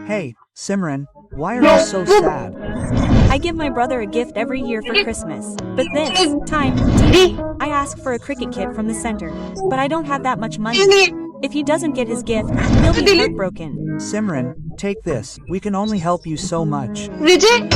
Hey, Simran, why are you so sad? I give my brother a gift every year for Christmas. But this time, Didi, I ask for a cricket kit from the center. But I don't have that much money. If he doesn't get his gift, he'll be heartbroken. Simran, take this. We can only help you so much. Vijay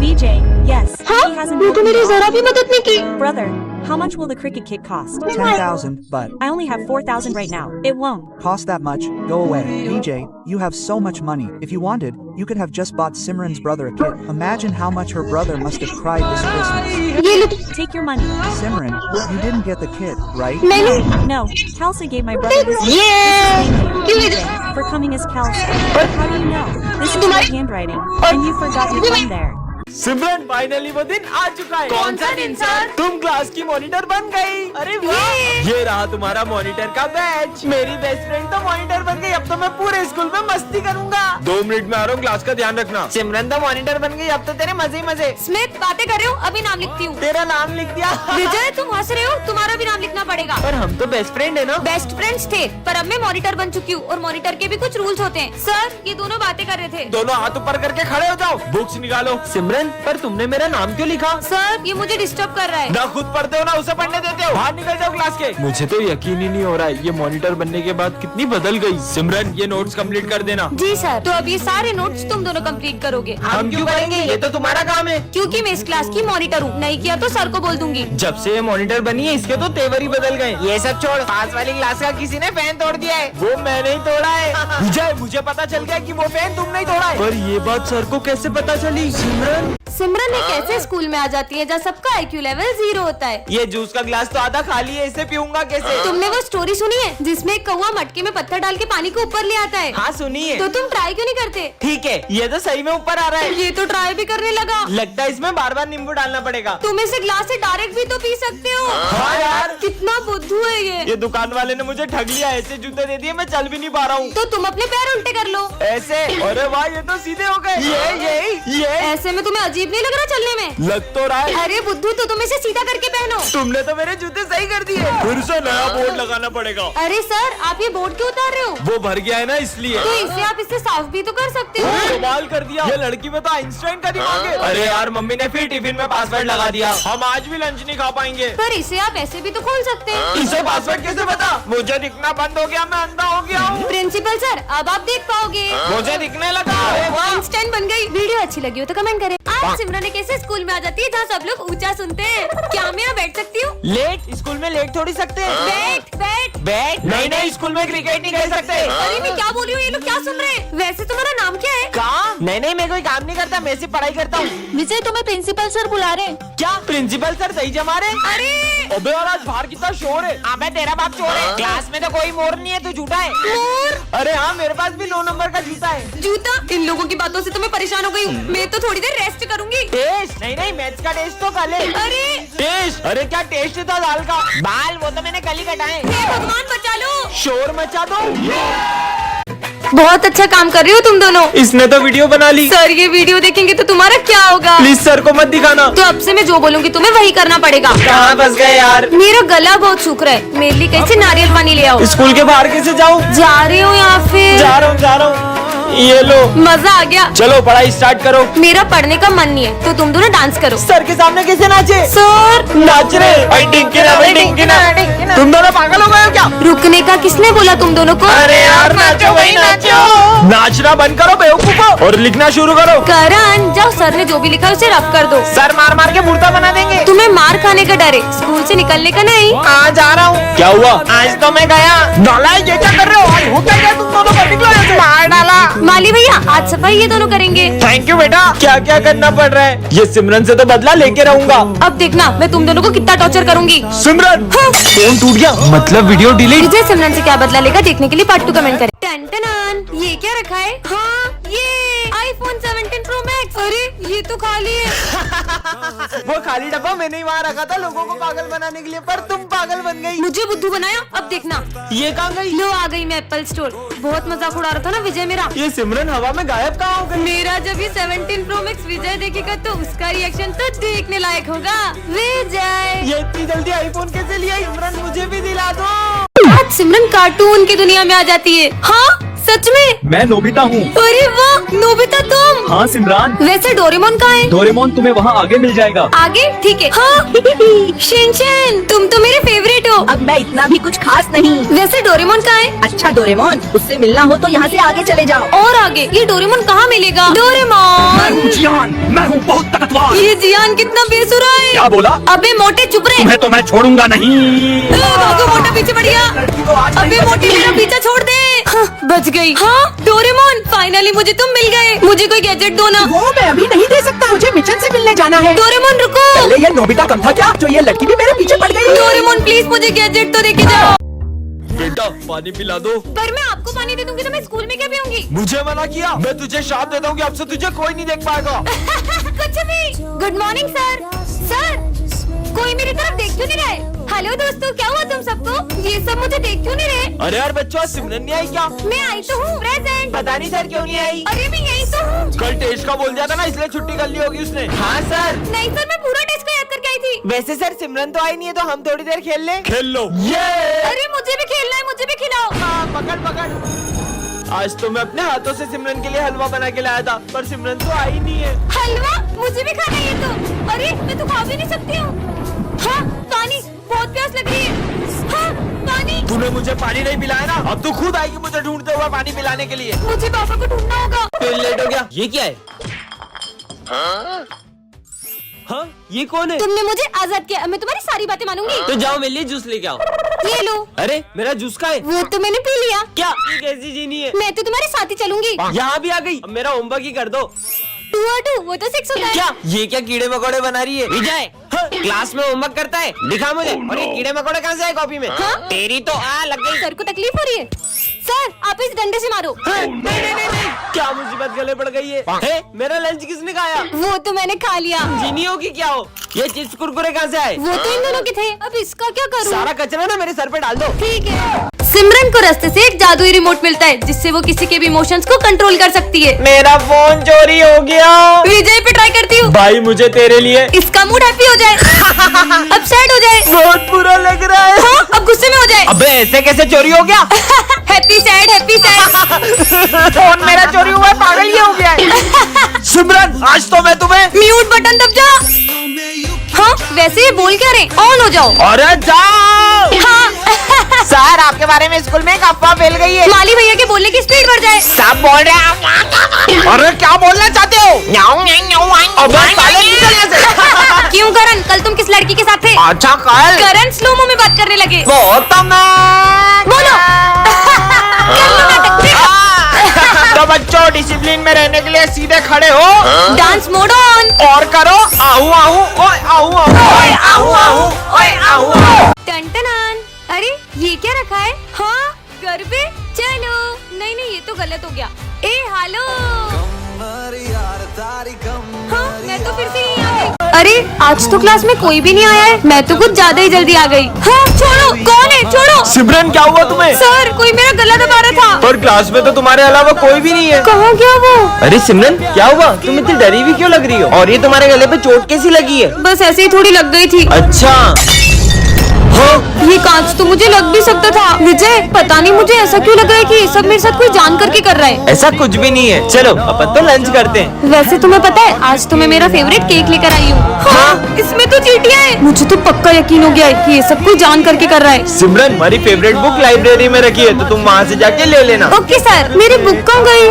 Vijay, yes, हाँ he hasn't वो helped तो me मेरी at all. जरा भी मदद नहीं की Brother, how much will the cricket kit cost? 10,000, but I only have 4,000 right now. It won't. cost that much? Go away. DJ, you have so much money. If you wanted, you could have just bought Simran's brother a kit. Imagine how much her brother must have cried this Christmas. ये लो Take your money. Simran, you didn't get the kit, right? नहीं No, Kelsey gave my brother this gift. ये Thank क्यों you, Vijay Vijay, for coming as Kelsey. How do you know? This is my handwriting, and you forgot your thumb there. Simran finally वो दिन आ चुका है। कौन सा दिन sir? तुम क्लास की मॉनिटर बन गई। अरे वाह! ये रहा तुम्हारा मॉनिटर का बैच। मेरी बेस्ट फ्रेंड तो मॉनिटर बन गई। अब तो मैं पूरे स्कूल में मस्ती करूंगा। 2 मिनट में आ रहा हूँ, क्लास का ध्यान रखना। सिमरन तो मॉनिटर बन गई, अब तो तेरे मजे ही मजे। स्मिथ बातें कर रहे हो अभी नाम लिखती हूँ तेरा नाम लिख दिया। विजय तुम हंस रहे हो तुम्हारा भी नाम लिखना पड़ेगा पर हम तो बेस्ट फ्रेंड है ना। बेस्ट फ्रेंड्स थे पर अब मैं मॉनिटर बन चुकी हूँ और मॉनिटर के भी कुछ रूल्स होते हैं सर ये दोनों बातें कर रहे थे दोनों हाथ ऊपर करके खड़े हो जाओ, बुक्स निकालो। सिमरन, पर तुमने मेरा नाम क्यों लिखा? सर ये मुझे डिस्टर्ब कर रहा है ना खुद पढ़ते हो ना उसे पढ़ने देते हो। बाहर निकल जाओ क्लास के। मुझे तो यकीन ही नहीं हो रहा है, ये मॉनिटर बनने के बाद कितनी बदल गई। सिमरन, ये नोट्स कंप्लीट कर देना। जी सर तो अब ये सारे नोट्स तुम दोनों कंप्लीट करोगे हम क्यों करेंगे? ये तो तुम्हारा काम है। क्योंकि मैं इस क्लास की मॉनिटर हूँ नहीं किया तो सर को बोल दूंगी जब से ये मॉनिटर बनी है इसके तो तेवर ही बदल गए। ये सब छोड़, पास वाली क्लास का किसी ने फैन तोड़ दिया है। वो मैंने ही तोड़ा है। विजय, मुझे पता चल गया कि वो फैन तुमने ही तोड़ा है। पर ये बात सर को कैसे पता चली? सिमरन सिमरन एक ऐसे स्कूल में आ जाती है जहाँ सबका IQ लेवल 0 होता है ये जूस का गिलास तो आधा खाली है, इसे पीऊंगा कैसे? तुमने वो स्टोरी सुनी है जिसमें एक कौवा मटके में पत्थर डाल के पानी को ऊपर ले आता है हाँ सुनिए। तो तुम ट्राई क्यों नहीं करते ठीक है, ये तो सही में ऊपर आ रहा है। ये तो ट्राई भी करने लगा लगता है इसमें बार बार नींबू डालना पड़ेगा। तुम इसे ग्लास से डायरेक्ट भी तो पी सकते हो हाँ यार, कितना बुद्धू है ये दुकान वाले ने मुझे ठग लिया। ऐसे जूते दे दिए, मैं चल भी नहीं पा रहा हूँ। तो तुम अपने पैर उल्टे कर लो ऐसे? अरे वाह, ये तो सीधे हो गए। ये ऐसे में तुम्हें अजीब नहीं लग रहा चलने में? लग तो रहा है। अरे बुद्धू तो तुम इसे सीधा करके पहनो तुमने तो मेरे जूते सही कर दिए। फिर से नया बोर्ड लगाना पड़ेगा। अरे सर आप ये बोर्ड क्यों उतार रहे हो? वो भर गया है ना इसलिए। तो इसे आप इससे साफ भी तो कर सकते हो कमाल कर दिया, ये लड़की में तो आइंस्टाइन का दिमाग है। अरे यार, मम्मी ने फिर टिफिन में पासवर्ड लगा दिया। हम आज भी लंच नहीं खा पाएंगे। पर इसे आप ऐसे भी तो खोल सकते हैं इसे पासवर्ड कैसे पता? मुझे दिखना बंद हो गया, मैं अंधा हो गया हूँ। प्रिंसिपल सर अब आप देख पाओगे मुझे दिखने लगा। आइंस्टाइन बन गई। वीडियो अच्छी लगी हो तो कमेंट करें। आज सिमरन एक ऐसे स्कूल में आ जाती है जहाँ सब लोग ऊंचा सुनते हैं। क्या मैं यहाँ बैठ सकती हूँ? लेट? स्कूल में लेट थोड़ी सकते हैं। बैठ बैठ बैठ? नहीं, स्कूल में क्रिकेट नहीं खेल सकते। अरे मैं क्या बोली हूँ ये लोग क्या सुन रहे हैं? वैसे तुम्हारा नाम क्या है? काम? नहीं, मैं कोई काम नहीं करता, मैं सिर्फ पढ़ाई करता हूँ। विजय तुम्हें प्रिंसिपल सर बुला रहे हैं। क्या प्रिंसिपल सर सही जमा रहे? अरे अबे और आज बाहर कितना शोर है। अबे तेरा बाप चोर है। क्लास में तो कोई मोर नहीं है, तू झूठा है। मोर? अरे हाँ, मेरे पास भी 9 नंबर का जूता है। जूता? इन लोगों की बातों से तो मैं परेशान हो गई हूँ। मैं तो थोड़ी देर रेस्ट करूंगी। टेस्ट? नहीं, मैथ्स का टेस्ट तो कल है। अरे टेस्ट? अरे क्या टेस्ट था दाल का? बाल वो तो मैंने कल ही कटाए। हे भगवान बचा लो। शोर मचा दो। बहुत अच्छा काम कर रही हो तुम दोनों। इसने तो वीडियो बना ली। सर ये वीडियो देखेंगे तो तुम्हारा क्या होगा? प्लीज सर को मत दिखाना। तो अब से मैं जो बोलूंगी तुम्हें वही करना पड़ेगा। कहाँ फंस गए यार? मेरा गला बहुत सूख रहा है, मेरे लिए कैसे नारियल पानी ले आओ। स्कूल के बाहर कैसे जाऊँ? जा रही हूँ या फिर? जा रहा हूँ। ये लो, मजा आ गया। चलो पढ़ाई स्टार्ट करो। मेरा पढ़ने का मन नहीं है तो तुम दोनों डांस करो। सर के सामने कैसे नाचे? सर नाच रहे। तुम दोनों पागल हो गए हो क्या? रुकने का किसने बोला तुम दोनों को? अरे यार नाचो, वही नाचो। नाचना बंद करो बेवकूफो और लिखना शुरू करो। करण जाओ, सर ने जो भी लिखा है उसे रफ कर दो। सर मार मार के मुर्दा बना देंगे। तुम्हें मार खाने का डर है, स्कूल से निकलने का नहीं। आज जा रहा हूँ। क्या हुआ? आज तो मैं गया। नालायक, ये क्या कर रहे हो? आज होता क्या तुम दोनों को? निकलो यहाँ से। मार डाला। माली भैया आज सफाई ये दोनों करेंगे। थैंक यू बेटा। क्या क्या करना पड़ रहा है? ये सिमरन से तो बदला लेके रहूंगा। अब देखना मैं तुम दोनों को कितना टॉर्चर करूंगी। सिमरन फोन टूट गया, मतलब वीडियो डिलीट। विजय सिमरन से क्या बदला लेगा देखने के लिए पार्ट 2 कमेंट करें। टन ये क्या रखा है? हाँ ये iPhone 17 Pro Max। अरे ये तो खाली है। वो खाली डब्बा मैंने ही वहाँ रखा था लोगों को पागल बनाने के लिए, पर तुम पागल बन गई। मुझे बुद्धू बनाया। अब देखना ये कहाँ गई? लो आ गई मैं एप्पल स्टोर। बहुत मजाक उड़ा रहा था ना विजय मेरा। ये सिमरन हवा में गायब कहाँ हो गई? मेरा जब ये 17 Pro Max विजय देखेगा तो उसका रिएक्शन तो देखने लायक होगा। विजय ये इतनी जल्दी आईफोन कैसे लिया? सिमरन मुझे भी दिला दो। आज सिमरन कार्टून की दुनिया में आ जाती है। हाँ सच में? मैं नोबिता हूँ। अरे वाह, नोबिता तुम? हाँ सिमरान, वैसे डोरेमोन कहाँ है? डोरेमोन तुम्हें वहाँ आगे मिल जाएगा। आगे? ठीक है। हाँ शिनचैन, तुम तो मेरे फेवरेट हो। अब मैं इतना भी कुछ खास नहीं। वैसे डोरेमोन कहाँ है? अच्छा डोरेमोन, उससे मिलना हो तो यहाँ से आगे चले जाओ। और आगे? ये डोरेमोन कहाँ मिलेगा? डोरेमोन, जियान, मैं हूँ बहुत ताकतवर। ये जियान कितना बेसुरा है। क्या बोला? अबे मोटे चुप रहे। तुम्हें तो मैं छोड़ूंगा नहीं। भागो, मोटा पीछे पड़ गया। अबे मोटे मेरा पीछा छोड़ दे। हाँ, बच गई। हाँ डोरेमोन, फाइनली मुझे तुम मिल गए। मुझे कोई गैजेट दो ना। वो मैं अभी नहीं दे सकता, मुझे मिशन से मिलने जाना है। डोरेमोन रुको। पहले ये नोबिता कम था क्या, जो ये लड़की भी मेरे पीछे पड़ गई? डोरेमोन प्लीज मुझे गैजेट तो देके जाओ। बेटा पानी पिला दो। पर मैं आपको पानी दे दूंगी तो मैं स्कूल में क्या पीऊंगी? मुझे मना किया। मैं तुझे शाप देता हूँ कि अब से तुझे कोई नहीं देख पाएगा। कुछ भी। Good morning sir. सर, कोई मेरी तरफ देख क्यों नहीं रहा है? हेलो दोस्तों, क्या हुआ तुम सबको? ये सब मुझे देख क्यों नहीं रहे? अरे यार बच्चों, सिमरन नहीं आई क्या? मैं आई तो हूँ, प्रेजेंट। पता नहीं सर क्यों नहीं आई। अरे मैं यही तो हूँ। कल टेस्ट का बोल दिया था ना, इसलिए छुट्टी कर ली होगी उसने। हाँ सर। नहीं सर, मैं पूरा टेस्ट को याद करके आई थी। वैसे सर सिमरन तो आई नहीं है, तो हम थोड़ी देर खेल ले। खेल लो। ये अरे मुझे भी खेलना है, मुझे भी खिलाओ। हाँ, पकड़ पकड़। आज तो मैं अपने हाथों से सिमरन के लिए हलवा बना के लाया था, पर सिमरन तो आई नहीं है। हलवा? मुझे भी खाना है ये तो। अरे मैं तो खा भी नहीं सकती हूँ। हाँ पानी, बहुत प्यास लग रही है। हाँ पानी। तूने मुझे पानी नहीं पिलाया ना, अब तू खुद आएगी मुझे ढूंढते हुए पानी पिलाने के लिए। मुझे पापा को ढूंढना होगा। फिर लेट हो गया। ये क्या है? हाँ ये कौन है? तुमने मुझे आजाद किया, मैं तुम्हारी सारी बातें मानूंगी। तो जाओ मेरे लिए जूस लेके आओ। ये लो। अरे मेरा जूस का है। वो तो मैंने पी लिया। क्या ये कैसी जीनी है? मैं तो तुम्हारे साथ ही चलूंगी। यहाँ भी आ गई। अब मेरा होमवर्क ही कर दो। 2 और 2 वो तो 6 होता है। क्या ये क्या कीड़े मकोड़े बना रही है? विजय क्लास में होमवर्क करता है, दिखा मुझे। और ये कीड़े मकोड़े कहाँ से आए कॉपी में? हाँ? तेरी तो लग गई। सर को तकलीफ हो रही है? सर आप इस डंडे से मारो। नहीं, क्या मुसीबत गले पड़ गई है? मेरा लंच किसने खाया? वो तो मैंने खा लिया। जीनी हो कि क्या हो? ये चिप्स कुरकुरे कहाँ से आए? वो तो इन दोनों के थे, अब इसका क्या करूँ? सारा कचरा ना मेरे सर पे डाल दो। ठीक है। सिमरन को रास्ते से एक जादुई रिमोट मिलता है, जिससे वो किसी के भी इमोशंस को कंट्रोल कर सकती है। मेरा फोन चोरी हो गया। विजय पे ट्राई करती हूँ। भाई मुझे तेरे लिए। इसका मूड हैप्पी हो जाए, अब सैड हो जाए। बहुत बुरा लग रहा है। हाँ, अब गुस्से में हो जाए। अबे ऐसे कैसे चोरी हो गया? Happy sad, happy sad. Phone मेरा चोरी हुआ है, पागल ये हो गया है। सिमरन आज तो मैं तुम्हें। म्यूट बटन दब जा। हाँ वैसे ये बोल क्या रहे? ऑन हो जाओ। अरे जाओ। हाँ सर आपके बारे में स्कूल में एक अफवाह फैल गई है। माली भैया के बोलने की स्पीड बढ़ जाए। सब बोल रहे हैं। अरे क्या बोलना चाहते हो? अबे साले निकल यहाँ से। क्यों करण, कल तुम किस लड़की के साथ थे? अच्छा कल करण स्लोमो में बात करने लगे। बोलो। कर लो नाटक। तो बच्चों डिसिप्लिन में रहने के लिए सीधे खड़े हो। Dance mode on. और करो आहू आहू ओए आहू आहू ओए आहू आहू ओए आहू आहू। टन-टनान। अरे ये क्या रखा है? हाँ गरबे। चलो नहीं नहीं, ये तो गलत हो गया। ए हेलो। हाँ मैं तो फिर से यहीं आ गई। अरे आज तो क्लास में कोई भी नहीं आया है, मैं तो कुछ ज्यादा ही जल्दी आ गई। हाँ छोड़ो, कौन है? छोड़ो। सिमरन क्या हुआ तुम्हें? सर कोई मेरा गला दबा रहा था। पर क्लास में तो तुम्हारे अलावा कोई भी नहीं है। कहाँ गया वो? अरे सिमरन क्या हुआ? तुम इतनी डरी हुई क्यों लग रही हो? और ये तुम्हारे गले पे चोट कैसी लगी है? बस ऐसे ही थोड़ी लग गई थी। अच्छा ये कांच तो मुझे लग भी सकता था। विजय पता नहीं मुझे ऐसा क्यों लग रहा है कि ये सब मेरे साथ कोई जान करके कर रहा है। ऐसा कुछ भी नहीं है, चलो अपन तो लंच करते हैं। वैसे तुम्हें पता है आज तो मैं मेरा फेवरेट केक लेकर आई हूँ। हाँ, इसमें तो चींटियां हैं। मुझे तो पक्का यकीन हो गया है कि ये सब कोई जान करके कर रहा है। सिमरन हमारी फेवरेट बुक लाइब्रेरी में रखी है, तो तुम वहाँ से जाके ले लेना। Okay sir. मेरी बुक कहाँ गई?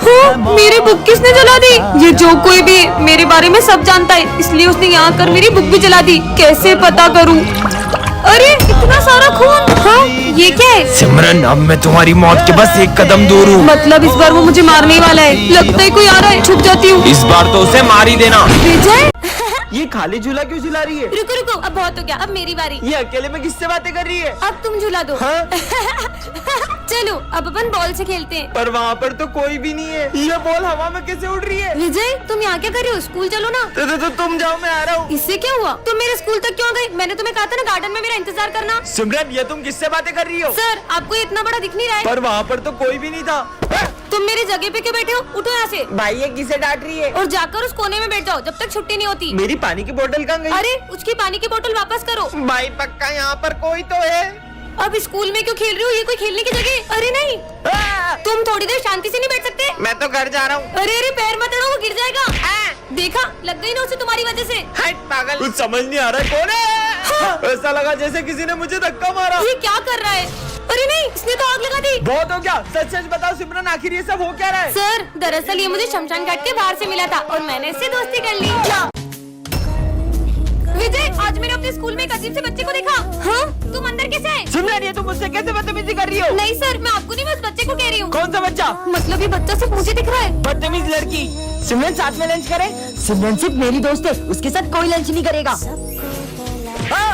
हाँ, मेरी बुक किसने जला दी? ये जो कोई भी मेरे बारे में सब जानता है, इसलिए उसने यहाँ कर मेरी बुक भी जला दी। कैसे पता करूँ? अरे इतना सारा खून। हाँ ये क्या है? सिमरन अब मैं तुम्हारी मौत के बस एक कदम दूर हूँ। मतलब इस बार वो मुझे मारने वाला है। लगता है कोई आ रहा है, छुप जाती हूँ। इस बार तो उसे मार ही देना। विजय ये खाली झूला क्यों झुला रही है? रुको रुको, अब बहुत हो गया, अब मेरी बारी। ये अकेले में किससे बातें कर रही है? अब तुम झूला दो। हाँ? चलो अब अपन बॉल से खेलते हैं। पर वहाँ पर तो कोई भी नहीं है। ये बॉल हवा में कैसे उड़ रही है? विजय तुम यहाँ क्या कर रहे हो? स्कूल चलो ना। तो तुम जाओ, मैं आ रहा हूँ। इससे क्या हुआ? तुम मेरे स्कूल तक क्यों गए? मैंने तुम्हें कहा था ना गार्डन में मेरा इंतजार करना। सिमरन ये तुम किससे बातें कर रही हो? सर आपको ये इतना बड़ा दिख नहीं रहा है? पर वहाँ पर तो कोई भी नहीं था। तुम मेरी जगह पे क्यों बैठे हो? उठो यहाँ से। भाई ये किसे डांट रही है? और जाकर उस कोने में बैठ जाओ जब तक छुट्टी नहीं होती। मेरी पानी की बोतल कहाँ गई? अरे उसकी पानी की बोतल वापस करो। भाई पक्का यहाँ पर कोई तो है। अब स्कूल में क्यों खेल रही हो? ये कोई खेलने की जगह? अरे नहीं, तुम थोड़ी देर शांति से नहीं बैठ सकते? मैं तो घर जा रहा हूँ। अरे अरे पैर मत अड़ो, वो गिर जाएगा। देखा, लग गई ना उसे तुम्हारी वजह से। हट पागल, कुछ समझ नहीं आ रहा है कौन है। ऐसा लगा जैसे किसी ने मुझे धक्का मारा। ये क्या कर रहा है? अरे नहीं, इसने तो आग लगा दी। बहुत हो गया, सच सच बताओ सिमरन, आखिर ये सब हो क्या रहा है? सर, दरअसल ये मुझे शमशान घाट के बाहर से मिला था और मैंने इससे दोस्ती कर ली। विजय, आज मैंने अपने स्कूल में एक अजीब से बच्चे को देखा। हाँ? तुम अंदर कैसे आए? सिमरन, ये तुम मुझसे कैसे बदतमीजी कर रही हो? नहीं सर, मैं आपको नहीं, बस बच्चे को कह रही हूँ। कौन सा बच्चा? मतलब ये बच्चा सिर्फ मुझे दिख रहा है। बदतमीज लड़की। सिमरन, साथ में लंच करें? सिमरन सिर्फ मेरी दोस्त है, उसके साथ कोई लंच नहीं करेगा। हाँ?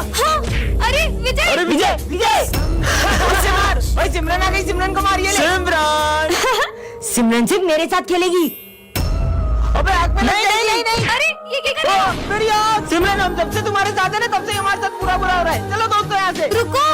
अरे विजय, अरे विजय, विजय! भाई सिमरन आ गई, सिमरन को मारिए। सिमरन! सिमरन सिर्फ मेरे साथ खेलेगी। अबे आग में नहीं नहीं नहीं नहीं। अरे ये क्या कर रहे हो? मेरी यार! सिमरन, हम जब से तुम्हारे साथ है ना, तब से हमारे साथ बुरा बुरा हो रहा है। चलो दोस्तों यहाँ से। रुको,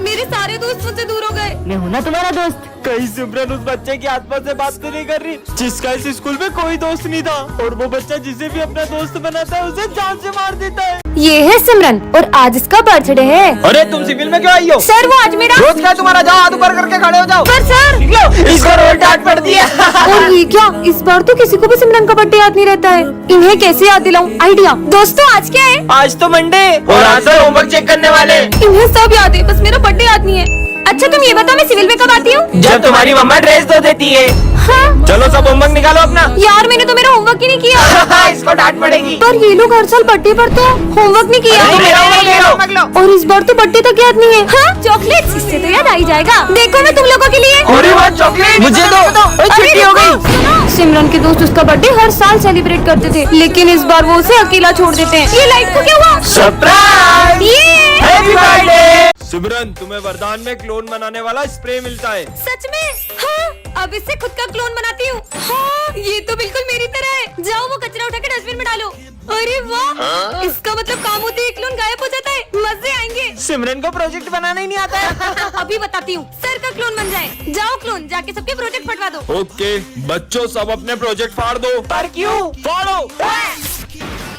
मेरे सारे दोस्त मुझसे दूर हो गए। मैं हूँ ना तुम्हारा दोस्त। कहीं सिमरन उस बच्चे की आत्मा से बात तो नहीं कर रही जिसका इस स्कूल में कोई दोस्त नहीं था, और वो बच्चा जिसे भी अपना दोस्त बनाता है उसे जान से मार देता है। ये है सिमरन और आज इसका बर्थडे है। अरे तुम सिविल में क्यों आई हो? सर वो आज मेरा रोज का तुम्हारा, जाओ हाथ ऊपर करके खड़े हो जाओ। पर सर, निकलो, इसको रोज डांट पड़ती है। और ये क्या, इस बार तो किसी को भी सिमरन का बर्थडे याद नहीं रहता है। इन्हें कैसे याद दिलाऊं? आइडिया। दोस्तों आज क्या है? आज तो मंडे और आज तो होमवर्क चेक करने वाले। इन्हें सब याद है, बस मेरा बर्थडे याद नहीं है। अच्छा तुम ये बताओ, मैं सिविल में कब आती हूँ? जब तुम्हारी मम्मा ड्रेस धो देती है। हाँ? चलो सब होमवर्क निकालो अपना। यार मैंने तो मेरा होमवर्क ही नहीं किया। इसको डांट पड़ेगी। पर ये लोग हर साल बर्थडे पर तो होमवर्क नहीं किया। और इस बार तो बर्थडे तक याद नहीं है। हाँ? चॉकलेट्स, इससे तो याद आ ही जाएगा। देखो मैं तुम लोगों के लिए। अरे वाह, चॉकलेट मुझे दो। छुट्टी हो गई। सिमरन के दोस्त उसका बर्थडे हर साल सेलिब्रेट करते थे, लेकिन इस बार वो उसे अकेला छोड़ देते हैं। ये लाइट को क्या हुआ? सरप्राइज! ये हैप्पी बर्थडे! सिमरन, तुम्हें वरदान में क्लोन बनाने वाला स्प्रे मिलता है। सच में? हाँ, अब इससे खुद का क्लोन बनाती हूँ। हाँ, ये तो बिल्कुल मेरी तरह है। जाओ वो कचरा उठा के डस्टबिन में डालो। अरे वाह, इसका मतलब काम होते ही क्लोन गायब हो जाता है। मजे आएंगे। सिमरन को प्रोजेक्ट बनाना ही नहीं आता है। अभी बताती हूँ, सर का क्लोन बन जाए। जाओ क्लोन, जाके सबके प्रोजेक्ट फटवा दो। ओके बच्चों, सब अपने प्रोजेक्ट फाड़ दो। पर क्यों? फाड़ो।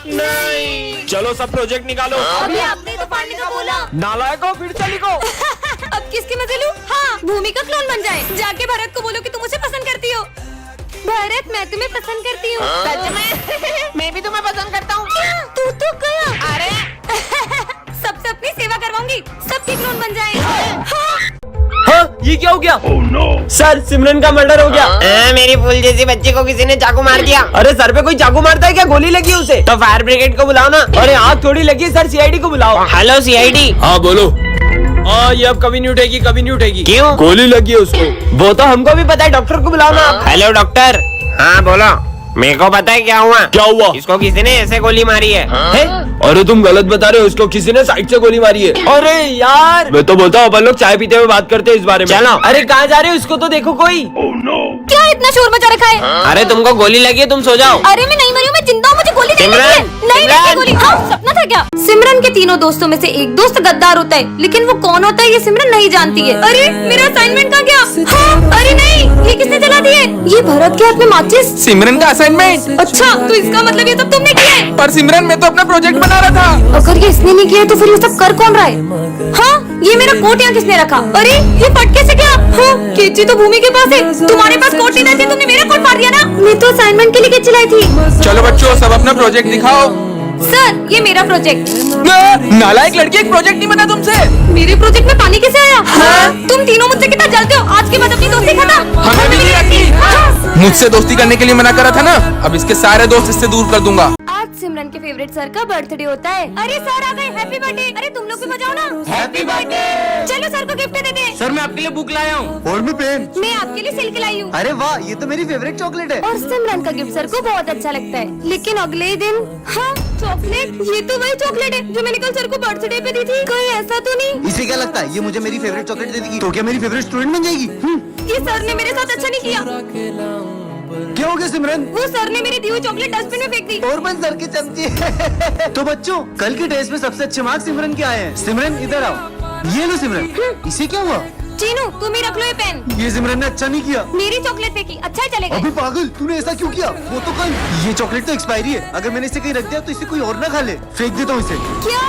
नहीं, चलो सब प्रोजेक्ट निकालो। अभी आपने तो फाड़ने का बोला। नालायक हो, फिर से लिखो। अब किसके मजे लूं? हाँ, भूमि का क्लोन बन जाए। जाके भरत को बोलो कि तुम उसे पसंद करती हो। भरत, मैं तुम्हें पसंद करती हूँ। सच में? मैं भी तुम्हें पसंद करता हूँ। तू तो गया। अरे सबसे अपनी सेवा करवाऊंगी, सबके क्लोन बन जाए। हाँ, ये क्या हो गया? सर, सिमरन का मर्डर हो गया। मेरी फूल जैसी बच्ची को किसी ने चाकू मार दिया। अरे सर पे कोई चाकू मारता है क्या? गोली लगी है उसे। तो फायर ब्रिगेड को बुलाओ ना। अरे आग थोड़ी लगी है सर, सीआईडी को बुलाओ। Hello CID. हाँ बोलो। हाँ, ये अब कभी नहीं उठेगी, कभी नहीं उठेगी। क्यों? गोली लगी है उसको। वो तो हमको भी पता है, डॉक्टर को बुलाओ ना। Hello doctor. हाँ बोलो। मेरे को पता है क्या हुआ। क्या हुआ? इसको किसी ने ऐसे गोली मारी है। अरे तुम गलत बता रहे हो, इसको किसी ने साइड से गोली मारी है। अरे यार, मैं तो बोलता हूँ अपन लोग चाय पीते हुए बात करते हैं इस बारे में। चलो। अरे कहाँ जा रहे हो? इसको तो देखो कोई। क्या इतना शोर मचा रखा है? अरे तुमको गोली लगी है, तुम सो जाओ। अरे मैं नहीं मरी हूँ, मैं जिंदा हूँ, मुझे गोली नहीं लगी है। सिमरन, नहीं लगी सिमरन। गोली। हाँ, सपना था क्या? सिमरन के तीनों दोस्तों में से एक दोस्त गद्दार होता है, लेकिन वो कौन होता है ये सिमरन नहीं जानती है। अरे मेरा असाइनमेंट कहाँ गया? हाँ, अरे नहीं, ये किसने जला दिए? ये भरत के हाथ में माचिस। सिमरन का असाइनमेंट। अच्छा, तो इसका मतलब ये सब तुमने किया है? पर सिमरन, मैं तो अपना प्रोजेक्ट बना रहा था। अगर ये इसने नहीं किया तो फिर ये सब कर कौन रहा है? हाँ, ये मेरा कोट यहाँ किसने रखा? अरे ये फट कैसे गया? हाँ, केची तो भूमि के पास है। तुम्हारे पास कोट नहीं था, इसलिए तुमने मेरा कोट मार दिया ना। मैं तो असाइनमेंट के लिए केची लाई थी। चलो बच्चों, सब अपना प्रोजेक्ट दिखाओ। सर, ये मेरा प्रोजेक्ट। नालायक लड़की, एक प्रोजेक्ट नहीं बना तुमसे। मेरे प्रोजेक्ट में पानी कैसे आया? हाँ? तुम तीनों मुझसे कितना जलते हो। आज के बाद अपनी दोस्ती खत्म। हमें भी नहीं रखी। मुझसे दोस्ती करने के लिए मना करा था ना, अब इसके सारे दोस्त इससे दूर कर दूंगा। आज सिमरन के फेवरेट सर का बर्थडे होता है। अरे सर आ गए, हैप्पी बर्थडे। अरे तुम लोग भी बजाओ ना। Happy birthday. चलो सर को गिफ्ट दे दे। सर, मैं आपके लिए बुक लाया हूँ। और भी पेन। मैं आपके लिए सिल्क लाई हूँ। अरे वाह, ये तो मेरी फेवरेट चॉकलेट है। और सिमरन का गिफ्ट सर को बहुत अच्छा लगता है, लेकिन अगले ही दिन हाँ चॉकलेट, ये तो वही चॉकलेट है जो मैंने कल सर को बर्थडे पे दी थी। कहीं ऐसा तो नहीं? इसे क्या लगता है ये मुझे मेरी फेवरेट चॉकलेट दे देगी तो क्या मेरी फेवरेट स्टूडेंट बन जाएगी? ये सर ने मेरे साथ अच्छा नहीं किया। क्या हो गया सिमरन? वो सर ने मेरी दी हुई चॉकलेट डस्टबिन में फेंक दी। और बन सर की चमची। तो बच्चों, कल की टेस्ट में सबसे अच्छे मार्क्स सिमरन के आए हैं। सिमरन इधर आओ। ये लो सिमरन, इसे क्या हुआ? चीनू, तुम ही रख लो ये पेन। ये सिमरन ने अच्छा नहीं किया। मेरी चॉकलेट फेंकी, अच्छा ही चलेगा। अबे पागल, तूने ऐसा क्यों किया? वो तो कल। ये चॉकलेट तो एक्सपायरी है, अगर मैंने इसे कहीं रख दिया तो इसे कोई और ना खा ले। फेंक देता हूँ इसे। क्या?